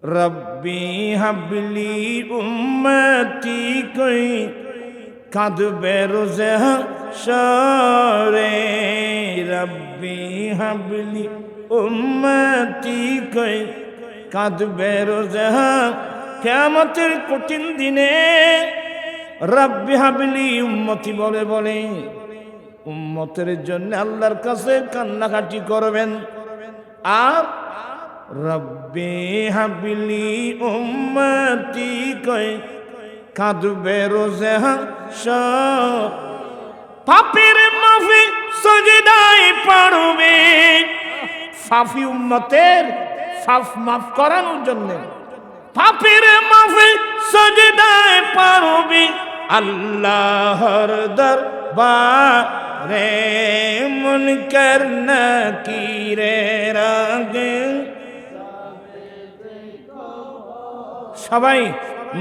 রব্বি হাবলি উম্মতি কই কাঁদবে রোজে হাশরে। রব্বি হাবলি উম্মতি কই কাঁদবে রোজে কিয়ামতের কঠিন দিনে। রব্বি হাবলি উম্মতি বলে বলে উম্মতের জন্য আল্লাহর কাছে কান্নাকাটি করবেন। আর রব্বি হাবলি উম্মতি কই কাঁদবে রোজে হাশর। পাপের মাফি সজদায় পড়বে, পাপী উম্মতের পাপ মাফ করানোর জন্য পাপের মাফি সজদায় পড়বে আল্লাহর দরবারে। মুনকার নাকিরের আগে সবাই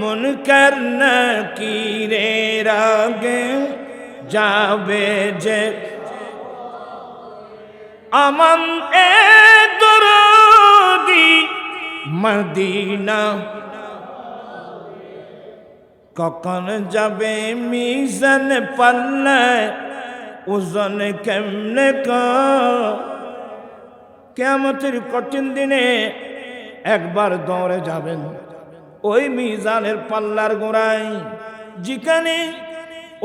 মুনকার নাকিরের আগে যাবে যে আমান এ দরদি মদিনা। কখন যাবে মিজান পাল্লায় ওজন কেমনে কিয়ামতের কঠিন দিনে একবার দৌড়ে যাবেন ওই মিজানের পাল্লার গোড়ায়, যেখানে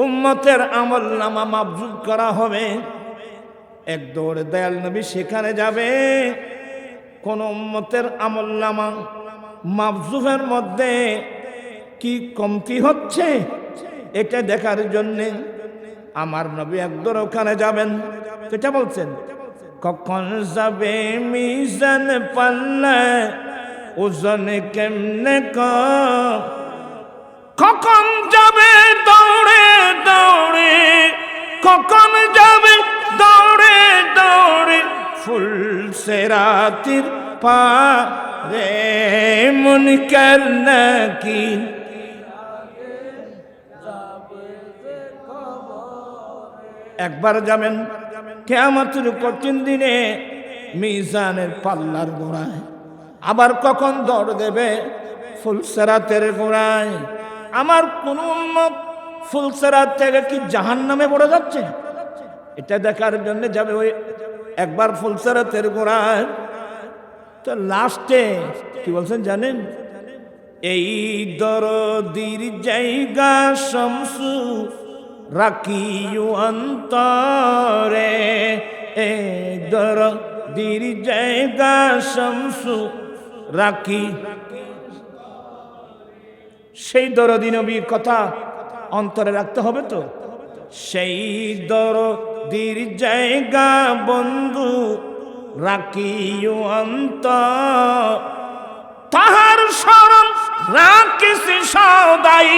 উম্মতের আমল নামা মাপজুব করা হবে। এক দৌড়ে দয়াল নবী সেখানে যাবে। কোন উম্মতের আমল নামা মাপজুবের মধ্যে কি কমতি হচ্ছে এটা দেখার জন্যে আমার নবী একদর ওখানে যাবেন। এটা বলছেন কখন যাবে মিজান পাল্লায় ওজন কেমনে কখন যাবে দৌড়ে দৌড়ে, কখন যাবে দৌড়ে দৌড়ে ফুল সেরাতির পারে। মুনকার নাকির একবার যাবেন কিয়ামতের কঠিন দিনে মিজানের পাল্লার গোড়ায়। আবার কখন দৌড় দেবে ফুলসেরাতের গোড়ায়। আমার কোন উম্মত ফুলসেরাত থেকে কি জাহান্নামে পড়ে যাচ্ছে এটা দেখার জন্য যাবে ওই একবার ফুলসেরাতের গোড়ায়। তো লাস্টে কি বলছেন জানেন? এই দরদির জায়গা শামসু রাখিও অন্তরে। এই দরদির জায়গা শামসু রাখি। সেই দরদি নবীর কথা অন্তরে রাখতে হবে তো। সেই দরদির জায়গা বন্ধু রাখিও অন্তর। তাহার শরণ রাখিস সদাই,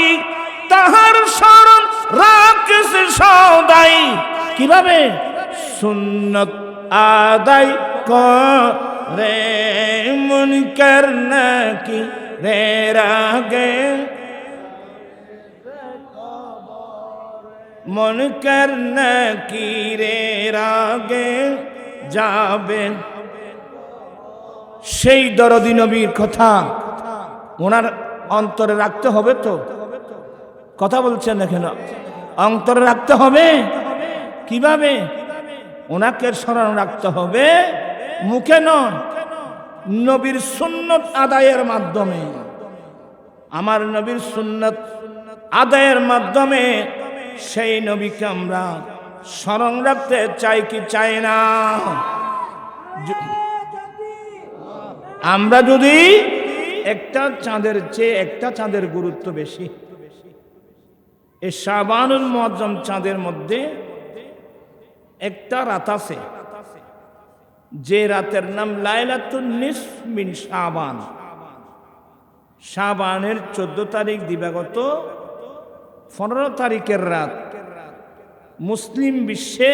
তাহার শরণ রাখিস সদাই। কিভাবে? সুন্নত আদায় করে। মুনকার নাকিরের আগে মুনকার নাকিরের আগে যাবেন। সেই দরদি নবীর কথা ওনার অন্তরে রাখতে হবে তো। কথা বলছেন না কেন? অন্তরে রাখতে হবে। কিভাবে? ওনাকে স্মরণ রাখতে হবে, মুখে নয়, নবীর সুন্নত আদায়ের মাধ্যমে। আমার নবীর সুন্নত আদায়ের মাধ্যমে সেই নবীকে আমরা স্মরণ রাখতে চাই কি চাই না? আমরা যদি একটা চাঁদের চেয়ে একটা চাঁদের গুরুত্ব বেশি। এই শাবানুল মুআজ্জম চাঁদের মধ্যে একটা রাত আছে যে রাতের নাম লাইলাতুন নিসফ মিন শাবান। শাবানের 14 তারিখ দিবাগত 15 তারিখের রাত মুসলিম বিশ্বে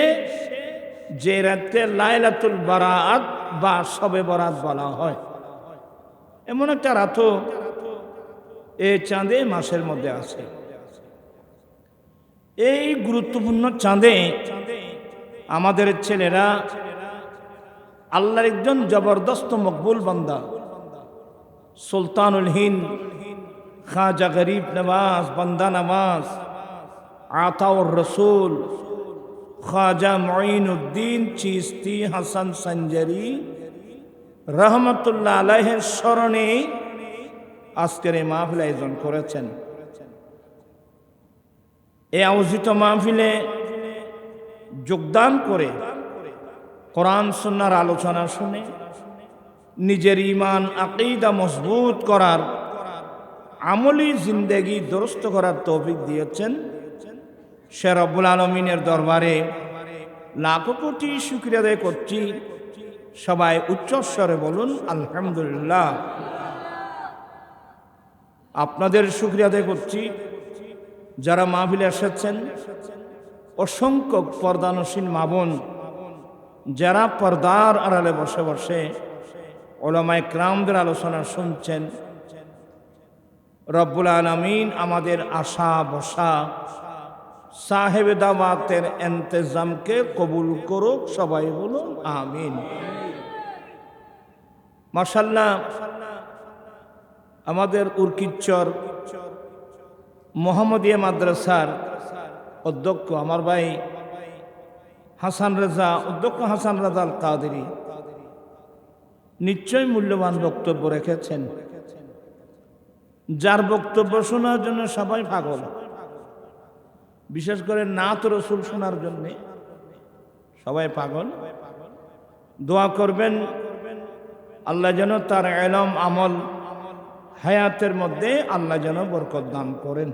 যে রাতে লাইলাতুল বারাত বা শবে বরাত বলা হয়, এমন একটা রাতও এই চাঁদে মাসের মধ্যে আছে। এই গুরুত্বপূর্ণ চাঁদে আমাদের ছেলেরা আল্লাহর একজন জবরদস্ত মকবুল বান্দা সুলতানুল হিন্দ খাজা গরিব নওয়াজ বান্দা নওয়াজ আতাউর রসুল খাজা মুঈনুদ্দিন চিশতি হাসান সঞ্জারি রহমতুল্লাহ আলাইহির স্মরণে আজকের এই মাহফিল আয়োজন করেছেন। এই আয়োজিত মাহফিলে যোগদান করে কোরআন সুন্নাহর আলোচনা শুনে নিজের ঈমান আকীদা মজবুত করার, আমলি জিন্দেগি দুরুস্ত করার তৌফিক দিয়েছেন। সে রব্বুল আলামিনের দরবারে লাখো কোটি শুকরিয়া আদায় করছি। সবাই উচ্চস্বরে বলুন আলহামদুলিল্লাহ। আপনাদের শুকরিয়া আদায় করছি যারা মাহফিলে এসেছেন। অসংখ্য পর্দানসীন মা বোন যারা পর্দার আড়ালে বসে বসে উলামায়ে কেরামদের আলোচনা শুনছেন। রব্বুল আলামিন আমাদের আশা বসা সাহেবে দাওয়াতের ইন্তজামকে কবুল করুক। সবাই বলুন আমিন। মাশাআল্লাহ, আমাদের উরকিচ্চর মোহাম্মদিয়া মাদ্রাসার অধ্যক্ষ আমার ভাই হাসান রাজা, অধ্যক্ষ হাসান রাজা আল কাদেরী নিশ্চয় মূল্যবান বক্তব্য রেখেছেন, যার বক্তব্য শোনার জন্য সবাই পাগল। বিশেষ করে নাত রসুল শোনার জন্য সবাই পাগল। দোয়া করবেন আল্লাহ যেন তার ইলম আমল হায়াতের মধ্যে আল্লাহ যেন বরকত দান করেন।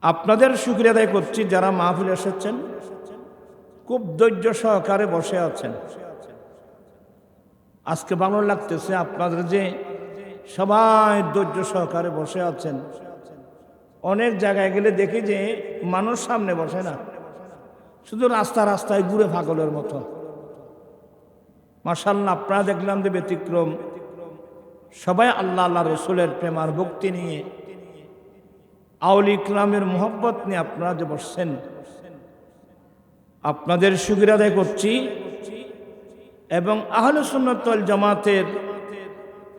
আপনাদের শুকরিয়া আদায় করছি যারা মাহফিল এসেছেন, খুব ধৈর্য সহকারে বসে আছেন। আজকে ভালো লাগতেছে আপনাদের যে সবাই ধৈর্য সহকারে বসে আছেন। অনেক জায়গায় গেলে দেখি যে মানুষ সামনে বসে না, শুধু রাস্তায় ঘুরে পাগলের মতো। মাশাআল্লাহ, আপনারা দেখলাম যে ব্যতিক্রম, সবাই আল্লাহ আল্লাহ রসুলের প্রেমার ভক্তি নিয়ে আউলি ইকরামের মোহব্বত নিয়ে আপনারা যে বসছেন, আপনাদের শুকরিয়া আদায় করছি। এবং আহলে সুন্নাত ওয়াল জামাতের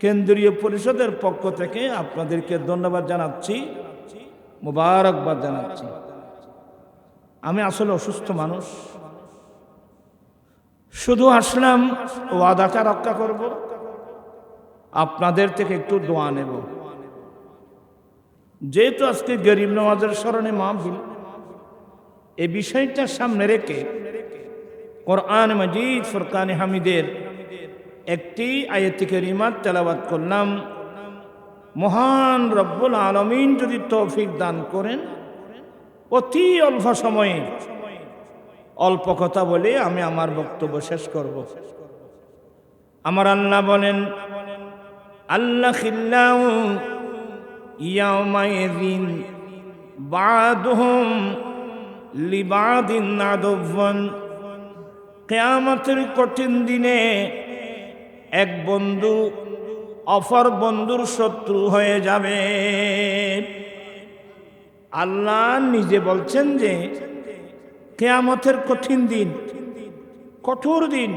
কেন্দ্রীয় পরিষদের পক্ষ থেকে আপনাদেরকে ধন্যবাদ জানাচ্ছি, মুবারকবাদ জানাচ্ছি। আমি আসলে অসুস্থ মানুষ, শুধু আসলাম ওয়াদাটা রক্ষা করব, আপনাদের থেকে একটু দোয়া নেব। যেহেতু আজকে গরিব নওয়াজের স্মরণে মাহফিল, এই বিষয়টা সামনে রেখে কোরআন মাজিদ ফুরকানে হামিদের একটি আয়াত কারিমা তেলাওয়াত করলাম। মহান রব্বুল আলামিন যদি তৌফিক দান করেন, অতি অল্প সময়ে অল্প কথা বলে আমি আমার বক্তব্য শেষ করব। আমার আল্লাহ বলেন, আল্লাহ খিল্লাউ ইয়াউমাইযিন বা'দুহুম লিবা'দিন আদুওয়ান। কিয়ামতের কঠিন দিনে এক বন্ধু অপর বন্ধুর শত্রু হয়ে যাবে। আল্লাহ নিজে বলছেন যে কিয়ামতের কঠিন দিন, কঠোর দিন,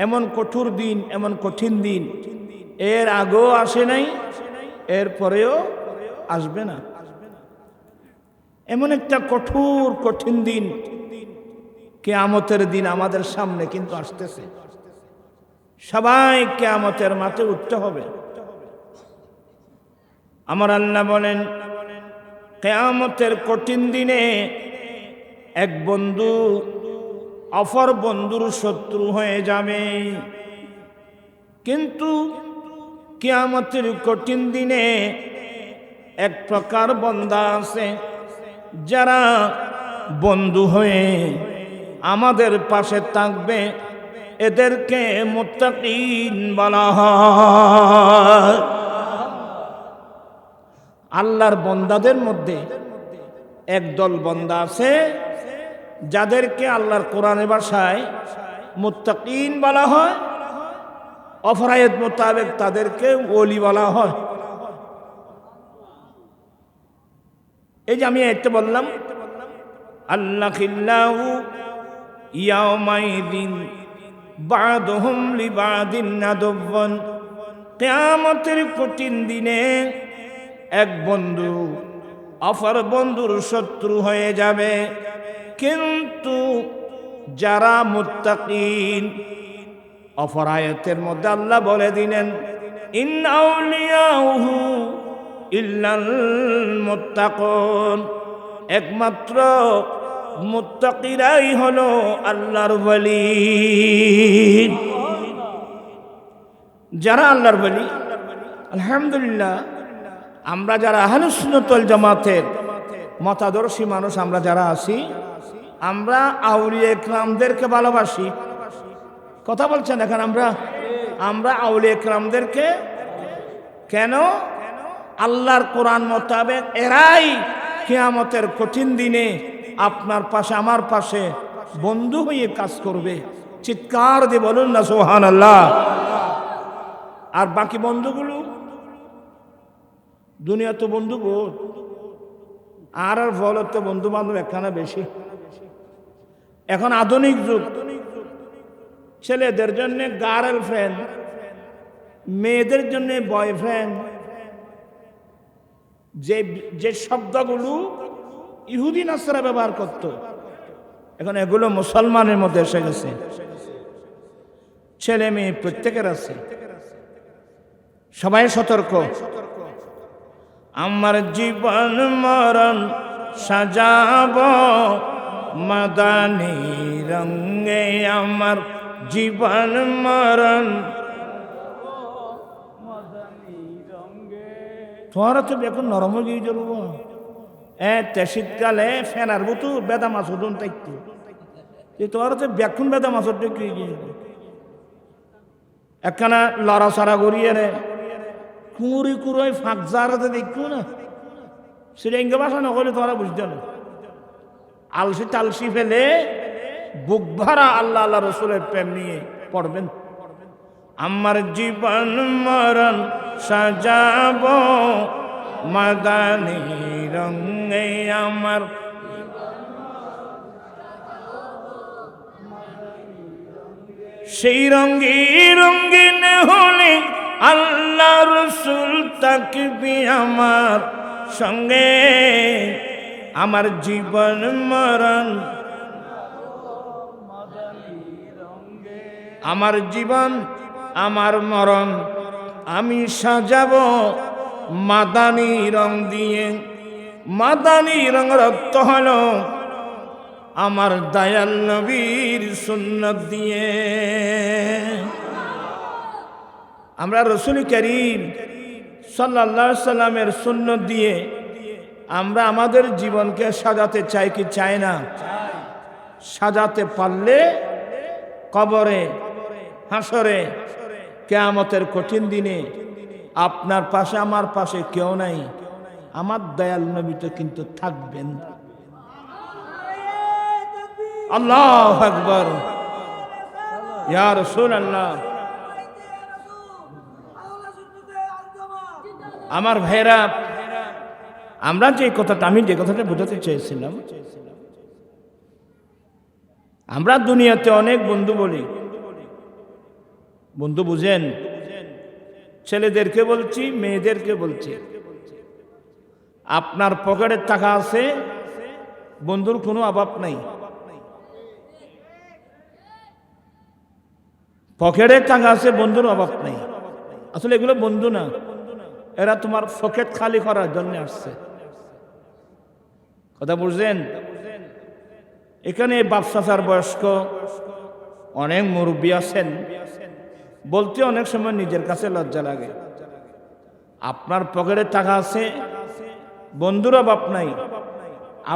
এমন কঠোর দিন, এমন কঠিন দিন এর আগেও আসে নাই, এর পরেও আসবে না। এমন একটা কঠোর কঠিন দিন, কিয়ামতের দিন আমাদের সামনে কিন্তু আসতেছে। সবাই কিয়ামতের মাঠে উঠতে হবে। আমার আল্লাহ বলেন, কিয়ামতের কঠিন দিনে এক বন্ধু অপর বন্ধুর শত্রু হয়ে যাবে। কিন্তু কিয়ামতের কঠিন দিনে এক প্রকার বান্দা আছে যারা বন্ধু হয়ে আমাদের পাশে থাকবে, এদেরকে মুত্তাকিন বলা হয়। আল্লাহর বান্দাদের মধ্যে একদল বান্দা আছে যাদেরকে আল্লাহর কোরআনের ভাষায় মুত্তাকিন বলা হয়, অপর আয়াত মোতাবেক তাদেরকে ওলি বলা হয়। এই যে আমি একটু বললাম, আল্লাহ খিল্লাহু ইয়াউমাইযিন বাদুহুম লিবাদিন আদুওয়ান। কিয়ামতের কঠিন দিনে এক বন্ধু অপর বন্ধুর শত্রু হয়ে যাবে। কিন্তু যারা মুত্তাকিন, অপর আয়াতের মধ্যে আল্লাহ বলে দিলেন ইন আউলিয়াহু ইল্লাল মুত্তাকুন, একমাত্র মুত্তাকিরাই হলো আল্লাহর ওয়ালি। যারা আল্লাহর ওয়ালি, আলহামদুলিল্লাহ, আমরা যারা আহলুস সুন্নাত ওয়াল জামাতের মতাদর্শী মানুষ আমরা যারা আছি, আমরা আউলিয়া ইকরামদেরকে ভালোবাসি। কথা বলছেন এখন? আমরা আউলিয়া ইকরামদেরকে কেন? আল্লাহর কোরআন মোতাবেক এরাই কিয়ামতের কঠিন দিনে আপনার পাশে আমার পাশে বন্ধু হয়ে কাজ করবে। চিৎকার দিয়ে বলুন না সুবহানাল্লাহ। আর বাকি বন্ধুগুলো দুনিয়া তো বন্ধু বহুত, আর ফলত তো বন্ধু বান্ধব একখানা বেশি। এখন আধুনিক যুগ, ছেলেদের জন্য গার্লফ্রেন্ড, মেয়েদের জন্য বয়ফ্রেন্ড, যে শব্দগুলো ইহুদি নাসরা ব্যবহার করত, এখন এগুলো মুসলমানের মধ্যে এসে গেছে। ছেলে মেয়ে প্রত্যেকের আছে, সবাই সতর্ক। আমার জীবন মরণ সাজাব মাদানী রঙে, আমার জীবন মরণ। তোমারা তো এখন নরম গিয়ে জ্বলব। শীতকালে ফেনার বুতু বেদা মাছ উঠুন থাকতো, তোমার তো বেকুন বেদা মাছের গিয়ে একখানা লড়াছড়া করিয়ে রে কুঁড়ি কুড়োয় ফাঁক জারাতে দেখতো না, সেটা ইঙ্গে ভাষা নকলে তোমরা বুঝতে না। আলসি টালসি ফেলে বুক ভরা আল্লাহ আল্লাহ রসুলের প্রেম নিয়ে পড়বেন। আমার জীবন মরণ সাজাব মাদানী রঙে, আমার সেই রঙে রঙিন হলে আল্লাহ রসুল থাকবি আমার সঙ্গে। আমার জীবন মরণ, আমার জীবন আমার মরণ আমি সাজাবো মাদানী রং দিয়ে। মাদানী রঙের অর্থ হলো আমার দয়াল নবীর সুন্নাত দিয়ে। আমরা রাসূল করিম সাল্লাল্লাহু আলাইহি সাল্লামের সুন্নাত দিয়ে আমরা আমাদের জীবনকে সাজাতে চাই কি চাই না? সাজাতে পারলে কবরে, হাসরে, কিয়ামতের কঠিন দিনে আপনার পাশে আমার পাশে কেউ নাই, আমার দয়াল নবী তো কিন্তু থাকবেন। আল্লাহু আকবার, ইয়া রাসূলুল্লাহ। আমার ভাইরা, আমরা যে কথাটা, আমি যে কথাটা বোঝাতে চেয়েছিলাম, আমরা দুনিয়াতে অনেক বন্ধু বলি, বন্ধু বুঝেন, ছেলেদেরকে বলছি, মেয়েদেরকে বলছি, আপনার পকেটে টাকা আছে, বন্ধুর কোনো অভাব নাই। পকেটে টাকা আছে, বন্ধুর অভাব নাই। আসলে এগুলো বন্ধু না, এরা তোমার পকেট খালি করার জন্য আসছে। কথা বুঝলেন? এখানে বাপসাচার বয়স্ক অনেক মুরব্বী আছেন, বলতে অনেক সময় নিজের কাছে লজ্জা লাগে। আপনার পকেটে টাকা আছে, বন্ধুর অভাব নাই।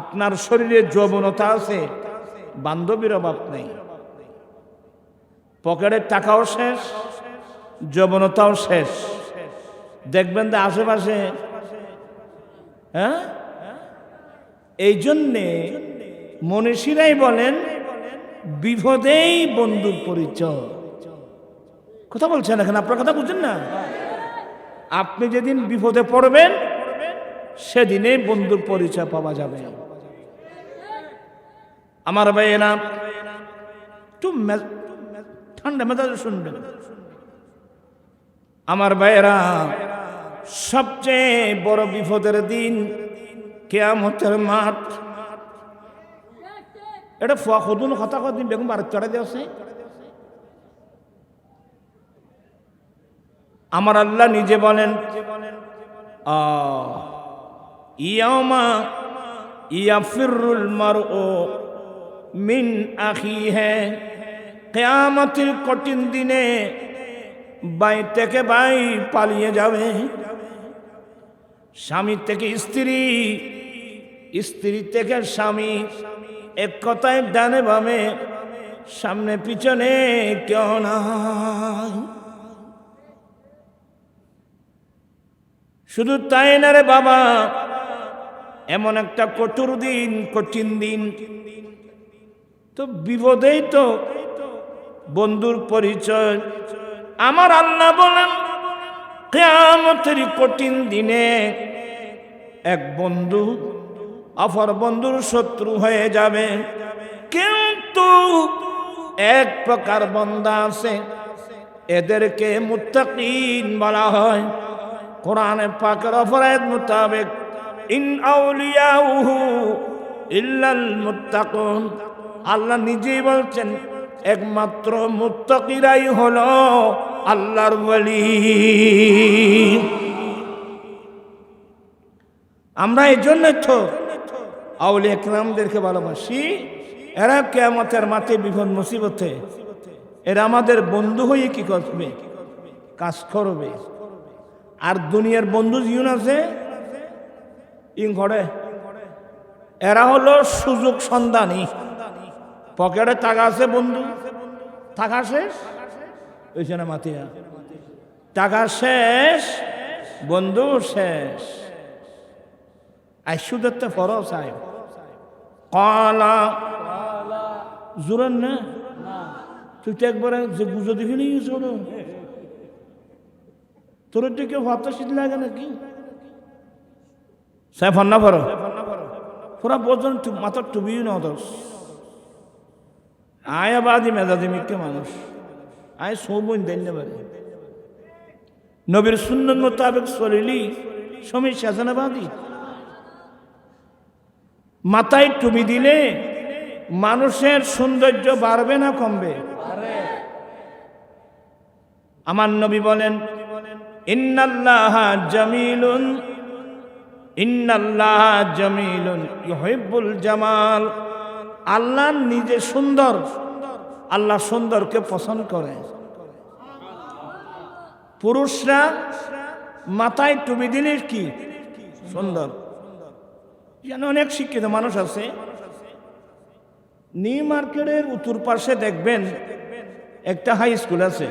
আপনার শরীরে যৌবনতা আছে, বান্ধবীর অভাব নাই। পকেটের টাকাও শেষ, যৌবনতাও শেষ। দেখবেন তো আশেপাশে, হ্যাঁ, এই জন্যে মনীষীরাই বলেন বিপদেই বন্ধুর পরিচয়। কথা বলছেন এখন? আপনার কথা বুঝছেন না? আপনি যেদিন বিপদে পড়বেন সেদিনে বন্ধুর পরিচয় পাওয়া যাবে। আমার ভাইয়েরা, ঠান্ডা মেজাজে শুনবেন। আমার ভাইয়েরা, সবচেয়ে বড় বিপদের দিন কিয়ামতের মাঠ। এটা ফুয়া খদুন কথা কদিন বেগুন বারো চড়া দিয়েছে। আমার আল্লাহ নিজে বলেন, ইয়াউমা ইয়াফিরুল মারউ মিন আখিহি, কিয়ামতের কঠিন দিনে ভাই থেকে ভাই পালিয়ে যাবে, স্বামী থেকে স্ত্রী, স্ত্রী থেকে স্বামী, এক কথায় ডানে বামে সামনে পিছনে কেউ নাই। শুধু তাই না রে বাবা, এমন একটা কঠোর দিন, কঠিন দিন। তো বিপদেই তো বন্ধুর পরিচয়। আমার আল্লাহ বলেন, কিয়ামতের কঠিন দিনে এক বন্ধু অপর বন্ধুর শত্রু হয়ে যাবে। কিন্তু এক প্রকার বান্দা আছে, এদেরকে মুত্তাকিন বলা হয়। কোরআনে পাকের আয়াত মোতাবেক, ইন আউলিয়াউহু ইল্লাল মুত্তাকুন, আল্লাহ নিজেই বলছেন একমাত্র মুত্তাকিরাই হলো আল্লাহর ওলি। আমরা এই জন্য তো আউলিয়া কিরামদেরকে ভালোবাসি। এরা কিয়ামতের মাঠে বিপদ মুসিবতে এরা আমাদের বন্ধু হয়ে কি করবে? কাজ করবে। আর দুনিয়ার বন্ধু জীবন আছে ইন ঘরে, এরা হলো সুযোগ সন্ধানী। পকেটে টাকা আছে, বন্ধু টাকা শেষ ওইখানে না মাতিয়া, টাকা শেষ বন্ধু শেষ। আইসুদের তো ফরজ আয় কলা জুরান না, তুই তো একবারে যে গুজো দেখে নিয়ে শোনো, তোর তো কেউ ভাবতে শীত লাগে নাকি? সাহেব না ভরো পুরা বোঝন, মাথার টুবিও না দোষ। আয়াবাদী মেজাদি মিথ্যে মানুষ, আয় সৌবন দেন পারে। নবীর সুন্নত মোতাবেক চলিলি সমীর শাসনাবাদী। মাথায় টুপি দিলে মানুষের সৌন্দর্য বাড়বে না কমবে? আমার নবী বলেন, ইন্নাল্লাহা জামিলুন, ইন্নাল্লাহা জামিলুন ইউহিব্বুল জামাল। আল্লাহ নিজে সুন্দর, আল্লাহ সুন্দরকে পছন্দ করে। পুরুষরা মাথায় টুপি দিলে কি সুন্দর। যেন অনেক শিক্ষিত মানুষ আছে, নিউ মার্কেটের উত্তর পাশে দেখবেন একটা হাই স্কুল আছে,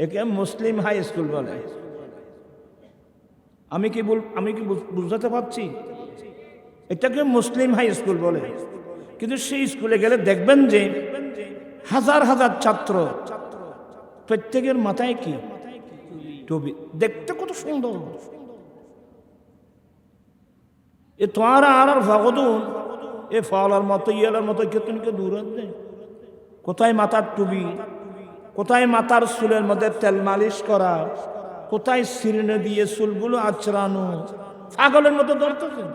একে মুসলিম হাই স্কুল বলে। আমি কি বুঝাতে পারছি? এটাকে মুসলিম হাই স্কুল বলে। কিন্তু সেই স্কুলে গেলে দেখবেন যে হাজার হাজার ছাত্র, প্রত্যেকের মাথায় কি টুপি, দেখতে কত সুন্দর। এ তোমার আর ভাগদুন এ ফলার মতো ইয়ালার মতো কেতনকে দূর দেয়। কোথায় মাথার টুপি, কোথায় মাথার চুলের মধ্যে তেল মালিশ করা, কোথায় সিরিনে দিয়ে চুলগুলো আচড়ানো, পাগলের মতো ধরতেছেন।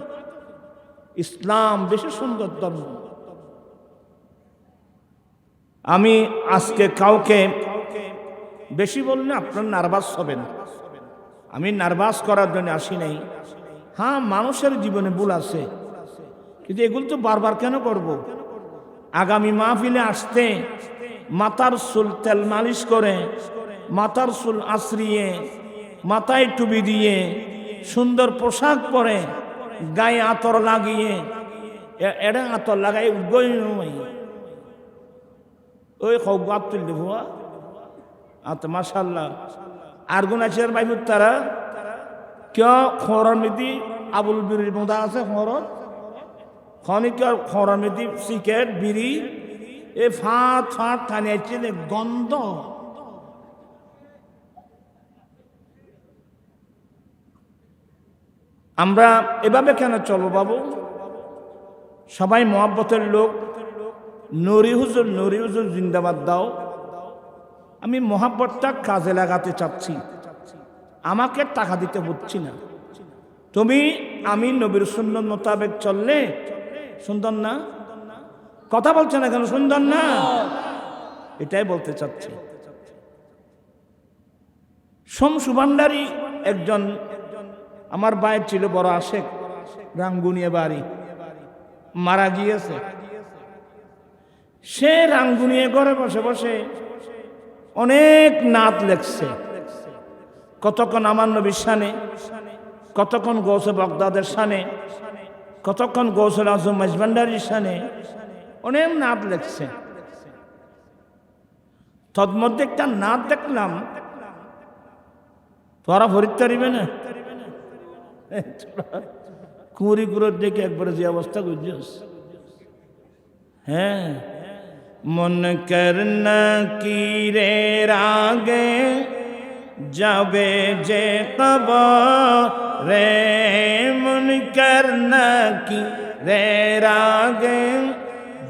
ইসলাম বেশি সুন্দর ধর্ম। আমি আজকে কাউকে বেশি বললে আপনার নার্ভাস হবেন। আমি নার্ভাস করার জন্য আসি নাই। হ্যাঁ, মানুষের জীবনে ভুল আছে, কিন্তু এগুলো তো বারবার কেন করব? আগামী মাহফিলে আসতে মাথার চুল তেল মালিশ করে, মাথার চুল আশ্রিয়ে, মাথায় টুপি দিয়ে, সুন্দর পোশাক পরে, গায়ে আতর লাগিয়ে, এটা আতর লাগাই উদ্গই ওই খৌগাত তুললে ভুয়া আত মাশাল্লাহ। আর গুণ আছে বাইবুর তারা কেউ খরার মেদি আবুল বিড়ির মধ্যে আছে, খরর খনিকের খরার মেদি সিগারেট বিড়ি এ ফাঁট ফাঁট টানিয়েছে গন্ধ। আমরা এভাবে কেন চলবো বাবু? সবাই মহব্বতের লোক। নুরি হুজুর জিন্দাবাদ দাও, আমি মহাব্বতটা কাজে লাগাতে চাচ্ছি, আমাকে টাকা দিতে হচ্ছি না। তুমি আমি নবীর সুন্নত মোতাবেক চললে সুন্দর না? কথা বলছে না কেন? সুন্দর না? এটাই বলতে চাচ্ছি। শমসু ভান্ডারী একজন আমার ভাইয়ের ছিল, বড় আশেক, রাঙ্গুনিয়া বাড়ি, মারা গিয়েছে। সে রাঙ্গুনিয়া ঘরে বসে বসে অনেক নাত লেখছে, কতক্ষণ আমার নবীর শানে, কতক্ষণ গৌসে বাগদাদের শানে, কতক্ষণ গৌসুল আজম মাইজভান্ডারীর শানে, অনেক নাত লেখছে। তন্মধ্যে একটা নাত দেখলাম, তোরা ভরিত পারিবে না, কুঁড়ি কুড়োর দেখে একবারে যে অবস্থা বুঝছিস। হ্যাঁ, মন করনা কি রে রাগে যাবে যে কবরে, মন করনা কি রে রাগে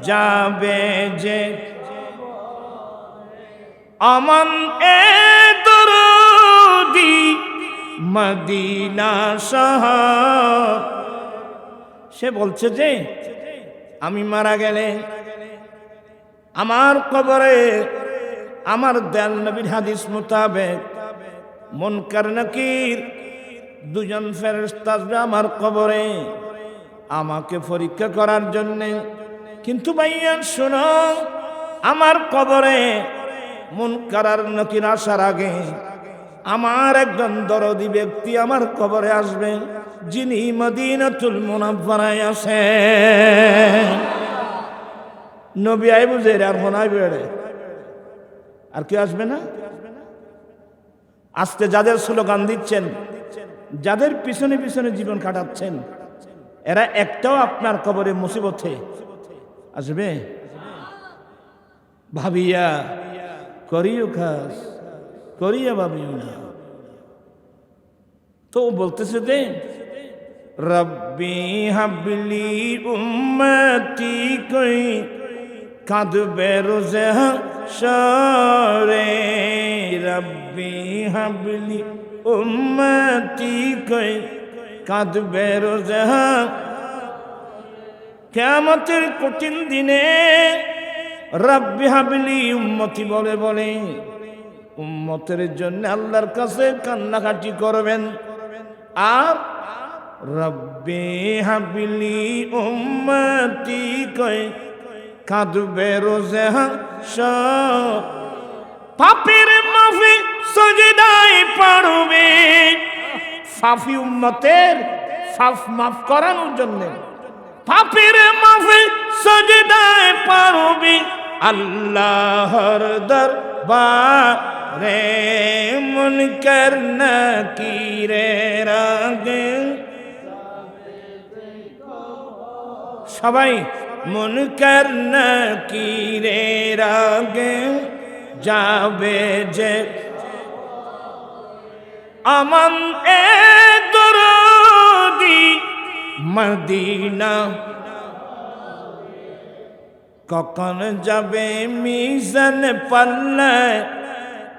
যাবে যে, আমান এ দরদি মদিনা শহর। সে বলছে যে আমি মারা গেলে আমার কবরে আমার দয়াল নবীর হাদিস মোতাবেক মুনকার নাকির দুজন ফেরেশতা আসবে আমার কবরে আমাকে পরীক্ষা করার জন্য। কিন্তু ভাইয়া শোনো, আমার কবরে মুনকার আর নাকির আসার আগে আমার একজন দরদি ব্যক্তি আমার কবরে আসবে, যিনি মদিনাতুল মুনাওয়ারায় আছেন। নবী আই বুঝে আর ফোনাই বেড়ে, আর কি আসবে না? আজকে যাদের স্লোগান দিচ্ছেন, যাদের পিছনে পিছনে জীবন কাটাচ্ছেন, এরা একটাও আপনার কবরে মুসিবতে আসবে? ভাবিয়া করিও খাস, করিয়া ভাবিও না। তো বলতেছে যে রব্বি হাবলি উম্মতি কই কাঁদবে রোজে হাশরে, রব্বি হাবলি উম্মতি কই কাঁদবে রোজে কিয়ামতের কঠিন দিনে রব্বি হাবলি উম্মতি বলে বলে উম্মতের জন্য আল্লাহর কাছে কান্নাকাটি করবেন। আর রব্বি হাবলি উম্মতি কই কাঁদবে রোজে হাশর, পাপের মাফি সজদায় পড়বে। পাপী উম্মতের পাপ মাফ করানোর জন্য পাপের মাফি সজদায় পড়বে আল্লাহর দরবারে, মুনকার নাকিরের আগে সবাই মুনকার নাকিরের আগে যাবে যে, আমান এ দরদি মদিনা কখন যাবে মিজান পাল্লায়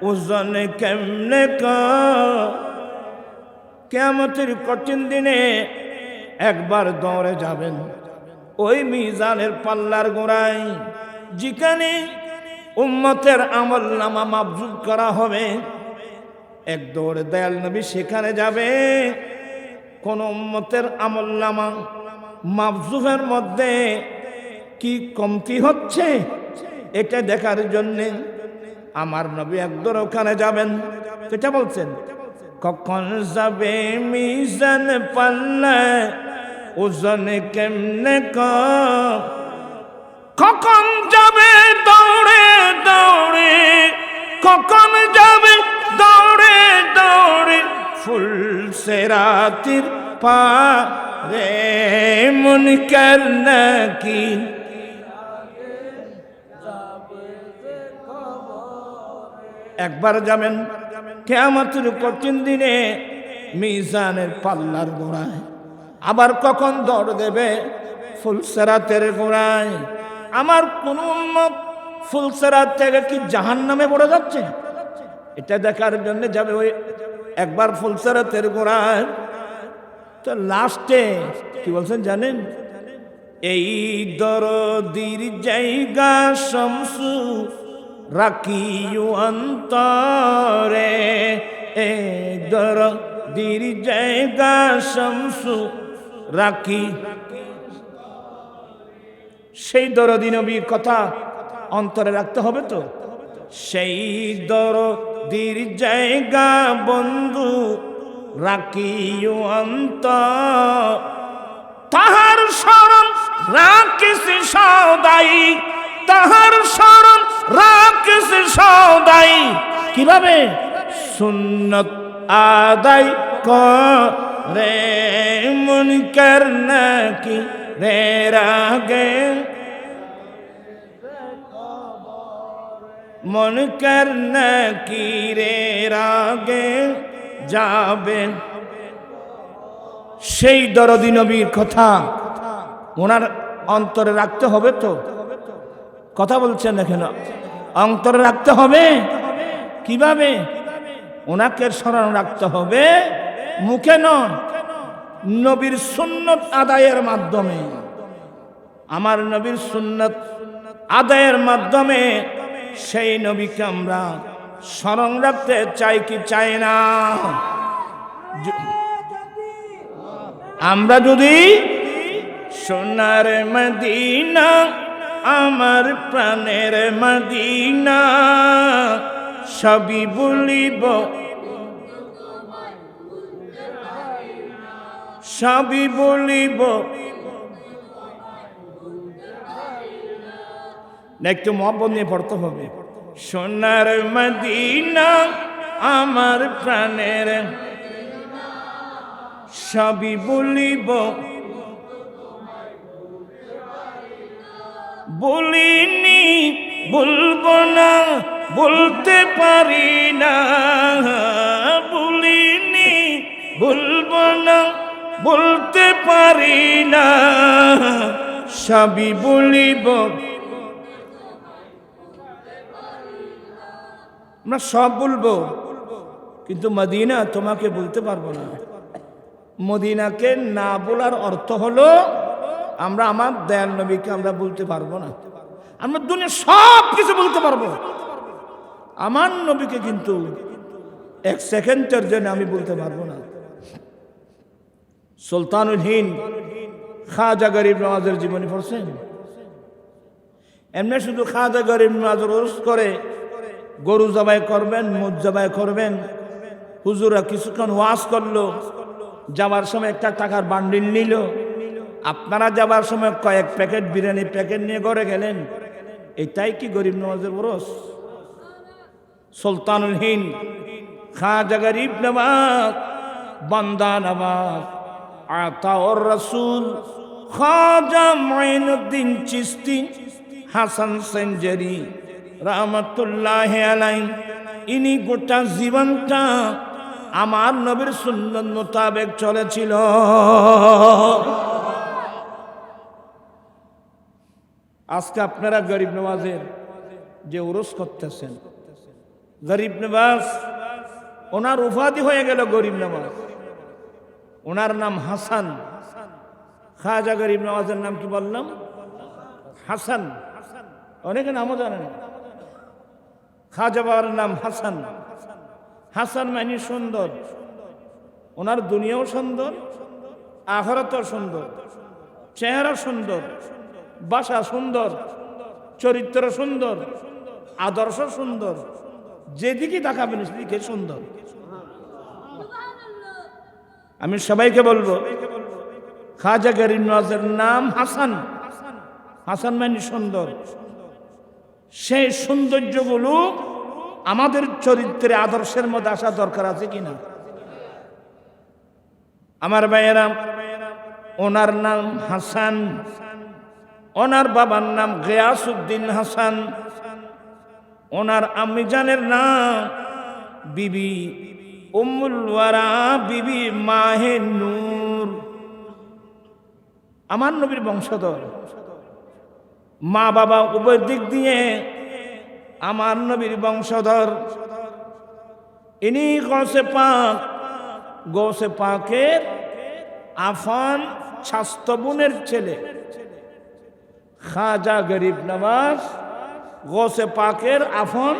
ওজন কেমনে কিয়ামতের কঠিন দিনে একবার দৌড়ে যাবেন ওই মিজানের পাল্লার গোড়ায়, যেখানে উম্মতের আমল নামা মাপজুব করা হবে। এক দৌড়ে দয়াল নবী সেখানে যাবে। কোন উম্মতের আমল নামা মাপজুবের মধ্যে কি কমতি হচ্ছে এটা দেখার জন্যে আমার নবী একদর ওখানে যাবেন। এটা বলছেন কখন যাবে মিজান পাল্লায় ওজন কেমনে কখন যাবে দৌড়ে দৌড়ে, কখন যাবে দৌড়ে দৌড়ে ফুল সেরাতির পারে, মুনকার নাকির একবার যাবেন কিয়ামতের কঠিন দিনে মিজানের পাল্লার গোড়ায়। আবার কখন দৌড় দেবে ফুলসেরাতের গোড়ায়। আমার কোন উম্মত ফুলসেরাত থেকে কি জাহান্নামে পড়ে যাচ্ছে? এটা দেখার জন্য যাবে ওই একবার ফুলসেরাতের গোড়ায়, তো লাস্টে কি বলছেন জানেন? এই দরদির জায়গা শামসু রাখিও অন্তরে, এই দরদির জায়গা শামসু রাখি। সেই দরদি নবীর কথা অন্তরে রাখতে হবে তো। সেই দরদির জায়গা বন্ধু রাখিও অন্তর, তাহার শরণ রাখিস সদাই, তাহার শরণ রাখিস সদাই। কিভাবে? সুন্নত আদায় করে মুনকার নাকি রে রাগে, মুনকার নাকি রে রাগে যাবেন। সেই দরদি নবীর কথা ওনার অন্তরে রাখতে হবে তো। কথা বলছেন না কেন? অন্তরে রাখতে হবে। কিভাবে? ওনাকে স্মরণ রাখতে হবে, মুখে নয়, নবীর সুন্নত আদায়ের মাধ্যমে। আমার নবীর সুন্নত আদায়ের মাধ্যমে সেই নবীকে আমরা স্মরণ রাখতে চাই কি চাই না? আমরা যদি সোনার মদিনা, আমার প্রাণের মদিনা, সবই বলিব, সবই বলিব। একটু মহব্বত নিয়ে পড়তে হবে। সোনার মদিনা, আমার প্রাণের, সবই বলিব, বলিনি বলবো না, বলতে পারি না, বলিনি বলবো না, বলতে পারি না, সবই বলিব। আমরা সব বলবো, কিন্তু মদিনা তোমাকে বলতে পারবো না। মদিনাকে না বলার অর্থ হলো আমরা আমার দয়াল নবীকে আমরা বলতে পারবো না। আমরা দুনিয়া সব কিছু বলতে পারবো, আমার নবীকে কিন্তু এক সেকেন্ডের জন্য আমি বলতে পারবো না। সুলতানুল হিন্দ খাজা গরিব নওয়াজের জীবনী পড়ছেন? এমনি শুধু খাজা গরিব নওয়াজ রোজ করে গরু জবাই করবেন, মুজ জবাই করবেন, হুজুরা কিছুক্ষণ ওয়াজ করলো, যাওয়ার সময় একটা টাকার বান্ডিল নিল, আপনারা যাবার সময় কয়েক প্যাকেট বিরিয়ানি প্যাকেট নিয়ে ঘরে গেলেন, এটাই কি গরিব নওয়াজের ওরস? সুলতানুল হিন্দ খাজা গরিব নওয়াজ বান্দা নওয়াজ আতাউর রাসূল খাজা মুঈনুদ্দিন চিশতি হাসান সেঞ্জারি রহমতুল্লাহ আলাইহি, ইনি গোটা জীবনটা আমার নবীর সুন্নত মোতাবেক চলেছিল। আজকে আপনারা গরিব নওয়াজের যে উরস করতেছেন, গরিব নওয়াজ ওনার উপাধি হয়ে গেল গরিব নওয়াজ, ওনার নাম হাসান। খাজা গরিব নওয়াজের নাম কি বললাম? হাসান। অনেকে নামও জানেন। খাজা বাবার নাম হাসান। হাসান মানে সুন্দর, ওনার দুনিয়াও সুন্দর, আখিরাতও সুন্দর, চেহারা সুন্দর, ভাষা সুন্দর, চরিত্র সুন্দর, আদর্শ সুন্দর, যেদিকে তাকাবেন সেদিকে সুন্দর। আমি সবাইকে বলবো খাজা গরিব নওয়াজের নাম হাসান। হাসান মানে সুন্দর। সেই সৌন্দর্যগুলো আমাদের চরিত্রে আদর্শের মধ্যে আসা দরকার আছে কিনা? আমার ভাইয়েরা, ওনার নাম হাসান, ওনার বাবার নাম গিয়াসউদ্দিন হাসান, ওনার আম্মিজানের নাম বিবি উম্মুল ওয়ারা, বিবি মাহে নূর। আমার নবীর বংশধর। মা বাবা উভয় দিক দিয়ে আমার নবীর বংশধর, ইনি গৌসে পাকের আফান ছাস্তবুনের ছেলে খাজা গরিব নওয়াজ, গৌসে পাকের আফান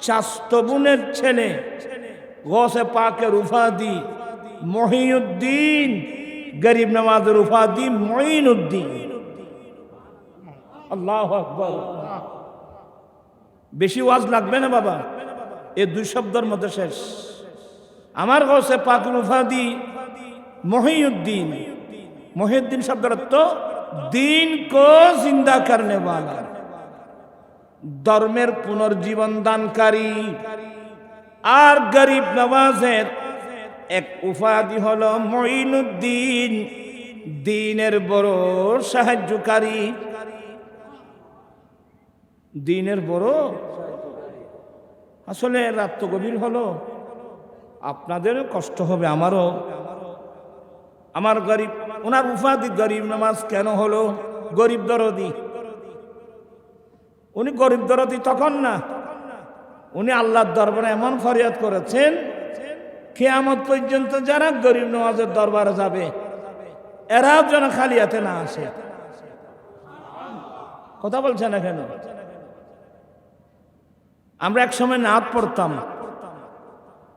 ছাস্তবুনের ছেলে, গৌসে পাকের উপাধি মহিউদ্দিন, গরিব নওয়াজের উপাধি মঈনুদ্দিন। আল্লাহু আকবার। বেশি ওয়াজ লাগবে না বাবা, এই দুই শব্দের মধ্যে শেষ। আমার গৌসে পাকের উপাধি মহিউদ্দিন। মহিউদ্দিন শব্দের অর্থ দিন কো জিন্দা করনে ওয়ালা, ধর্মের পুনর্জীবন দানকারী। আর গরিব নওয়াজের এক উপাধি হলো মঈনুদ্দিন, দ্বীনের বড় সাহায্যকারী। দ্বীনের বড়। আসলে রাত তো গভীর হলো, আপনাদেরও কষ্ট হবে, আমারও। আমার গরিব, ওনার উপাধি গরিব নওয়াজ কেন হলো? গরিব দরদি। উনি গরিব দরদি তখন না, উনি আল্লাহর দরবারে এমন ফরিয়াদ করেছেন, কিয়ামত পর্যন্ত যারা গরিব নওয়াজের দরবারে যাবে এরাও যেন খালি হাতে না আসে। কথা বলছে না কেন? আমরা এক সময় নাত পড়তাম,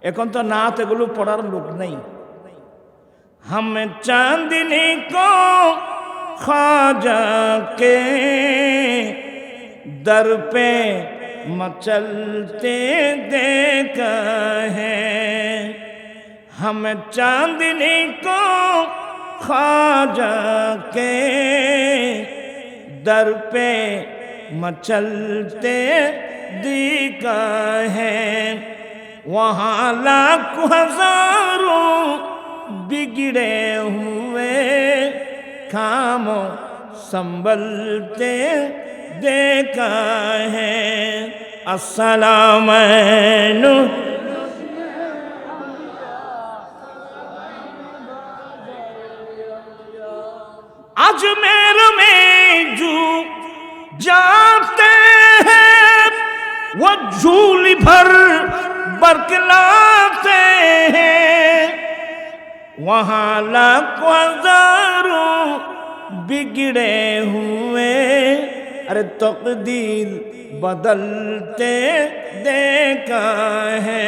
এখন তো নাত এগুলো পড়ার লোক নেই। হামে চাঁদনি কো খাজা কে दर पे मचलते देखा है, हम चांदनी को ख्वाजा के दर पे मचलते देखा है, वहाँ लाखों हजारों बिगड़े हुए कामों संभलते देखा है। अस्सलाम अजमेर में जो जाते हैं वो झूली भर बरकलाते हैं, वहाँ लाखों हजारों बिगड़े हुए अरे तकदीर बदलते देखा है,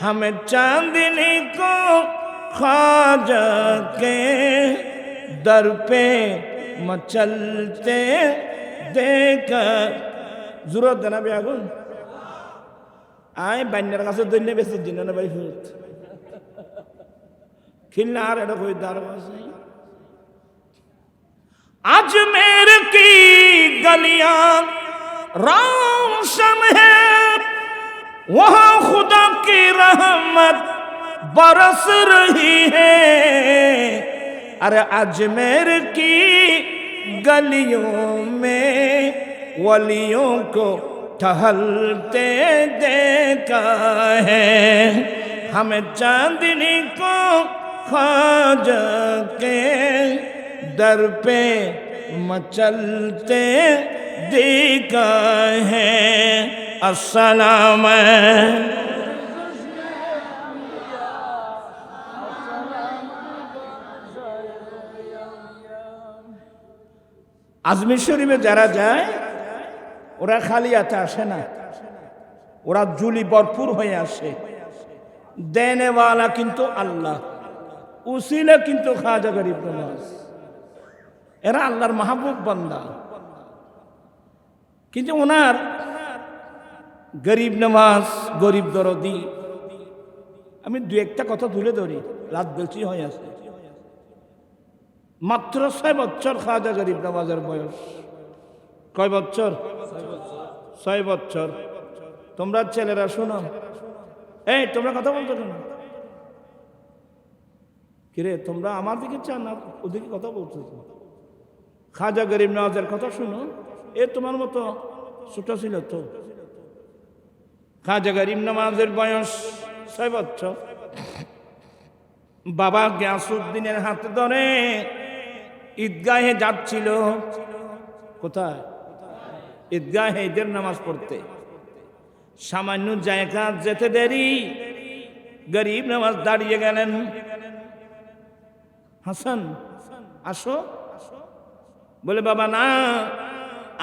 हमें चांदनी को ख्वाजा के दर पे मचलते देखा। जरूरत है ना भी आगुन आए बान्यर का से दुनिया में से जिन्होंने भाई फूट खिलना आ रहा कोई दारवाज़ नहीं। अजमेर की गलियां रोशन है, वहाँ खुदा की रहमत बरस रही है। अरे अजमेर की गलियों में वलियों को टहलते देखा है, हमें चांदनी को ख्वाजा के दर पे मचलते देखा है। अस्सलाम আজমির শরীফে যারা যায় ওরা খালি হাতে আসে না, ওরা ঝুলি ভরপুর হয়ে আসে। দেনেওয়ালা কিন্তু আল্লাহ, উসিলা কিন্তু খাজা গরিব নওয়াজ। এরা আল্লাহর মাহবুব বান্দা। কিন্তু ওনার গরিব নওয়াজ, গরিব দরদি, আমি দু একটা কথা তুলে ধরি, রাত বেশি হয়ে আছে। মাত্র 6 বছর খাজা গরিব নওয়াজের বয়স। কয় বছর? 6 বছর। তোমরা ছেলেরা শোনো, এই তোমরা কথা বলতো কেন? কিরে তোমরা আমার দিকে চান না ওদিকে কথা বলছো? খাজা গরিব নওয়াজের কথা শুনো। এ তোমার মতো ছোট ছিল তো। খাজা গরিব নওয়াজের বয়স 6 বছর। বাবা গিয়াসউদ্দিনের হাত ধরে ঈদগাহে যাচ্ছিল। কোথায়? ঈদগাহে ঈদের নামাজ পড়তে। সামান্য জায়গা যেতে দেরি, গরিব নামাজ দাঁড়িয়ে গেলেন। হাসান আসো, বলে বাবা না,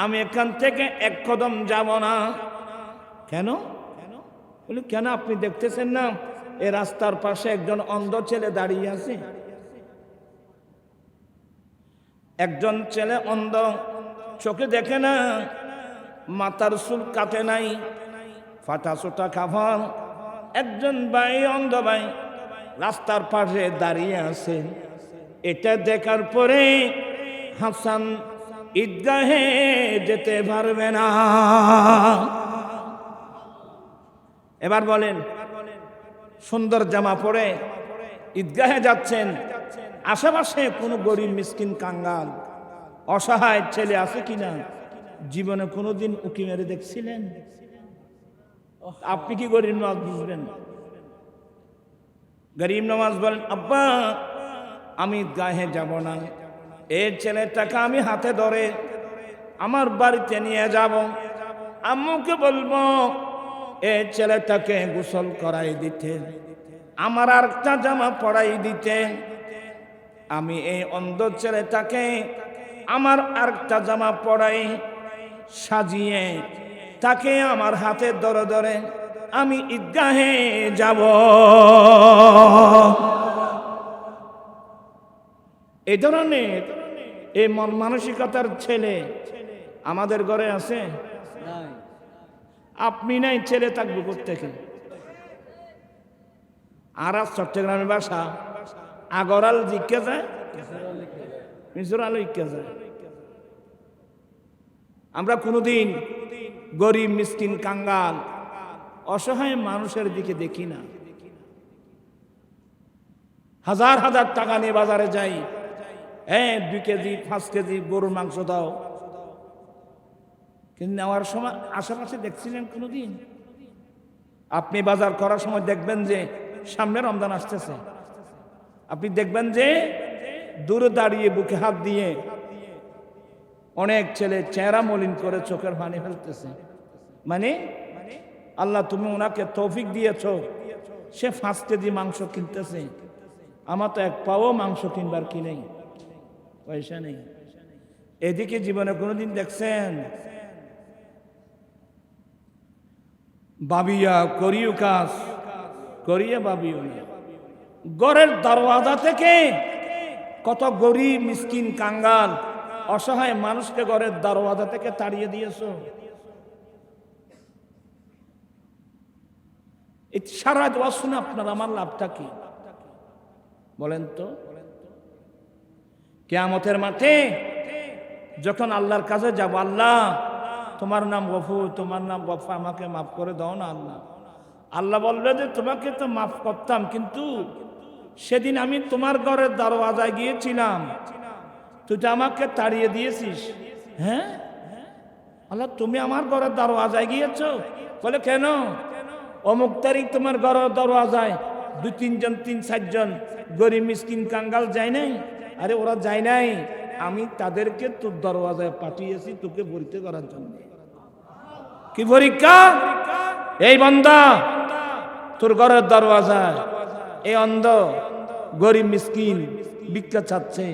আমি এখান থেকে এক কদম যাব না। কেন? বলে কেন, আপনি দেখতেছেন না এই রাস্তার পাশে একজন অন্ধ ছেলে দাঁড়িয়ে আছে। একজন ছেলে অন্ধ, চোখে দেখে না, মাথার চুল কাটে নাই, ফাটা চোটা কাফন। একজন ভাই, অন্ধ ভাই রাস্তার পাশে দাঁড়িয়ে আছে। এটা দেখার পরে হাসান ঈদগাহে যেতে পারবে না। এবার বলেন, সুন্দর জামা পরে ঈদগাহে যাচ্ছেন, আশেপাশে কোনো গরিব মিসকিন কাঙ্গাল অসহায় ছেলে আছে কিনা জীবনে কোনোদিন উকি মেরে দেখছিলেন? আপনি কি গরিব নামাজ বুঝবেন? গরিব নামাজ বলেন, আব্বা আমি ঈদগাহে যাব না, এই ছেলেটাকে আমি হাতে ধরে আমার বাড়িতে নিয়ে যাব, আম্মুকে বলবো এই ছেলেটাকে গোসল করাই দিতে, আমার আরেকটা জামা পরাই দিতে। আমি এই অন্ধ ছেলেটাকে আমার আরেকটা জামা পরাই সাজিয়ে তাকে আমার হাতে ধরে ধরে আমি ঈদগাহে যাব। এই ধরনের এই মন মানসিকতার ছেলে আমাদের ঘরে আছে? আপনি নাই, ছেলে থাকবে কোত্থেকে? আর চট্টগ্রামের বাসা আগরাল জিজ্ঞা যায়, মিজোর আলো ইজ্ঞা যায়। আমরা কোনোদিন গরিব মিসকিন কাঙ্গাল অসহায় মানুষের দিকে দেখি না। হাজার হাজার টাকা নিয়ে বাজারে যাই, 2 কেজি 5 কেজি গরুর মাংস দাও, কিন্তু নেওয়ার সময় আশেপাশে দেখছিলেন কোনোদিন? আপনি বাজার করার সময় দেখবেন যে সামনে রমজান আসতেছে, আপনি দেখবেন যে দূরে দাঁড়িয়ে বুকে হাত দিয়ে অনেক ছেলে চেহারা মলিন করে চোখের পানি ফেলতেছে। মানে আল্লাহ তুমি ওনাকে তৌফিক দিয়েছো, সে 5 কেজি মাংস কিনতেছে, আমার তো 1 পাও মাংস কিনবার কি নেই, পয়সা নেই। এদিকে জীবনে কোনোদিন দেখছেন বাবিয়া করিও কাজ করিয়া বাবিও না? ঘরের দরওয়াজা থেকে কত গরিব মিসকিন কাঙ্গাল অসহায় মানুষকে ঘরের দরওয়াজা থেকে তাড়িয়ে দিয়েছো। এই সারা দোয়া শুনে আপনার আমার লাভটা কি বলেন তো? কিয়ামতের মাঠে যখন আল্লাহর কাছে যাব, আল্লাহ তোমার নাম গফুর, তোমার নাম গফা, আমাকে মাফ করে দাও না আল্লাহ। আল্লাহ বলবে যে তোমাকে তো মাফ করতাম, কিন্তু সেদিন আমি তোমার ঘরের দরওয়াজায় গিয়েছিলাম, তুই তো আমাকে তাড়িয়ে দিয়েছিস। হ্যাঁ আল্লাহ, তুমি আমার ঘরের দরওয়াজায় গিয়েছো? বলে কেন? অমুক তারিখ তোমার ঘরের দরওয়াজায় 2-3 জন 3-4 জন গরিব মিসকিন কাঙ্গাল যায় নাই। আরে ওরা যায় নাই, আমি তাদেরকে তোর দরওয়াজায় পাঠিয়েছি তোকে পরীক্ষা করার জন্য। কি পরীক্ষা? এই বান্দা তোর ঘরের দরওয়াজায় এই অন্ধ গরিব মিসকিন ভিক্ষা চাচ্ছে,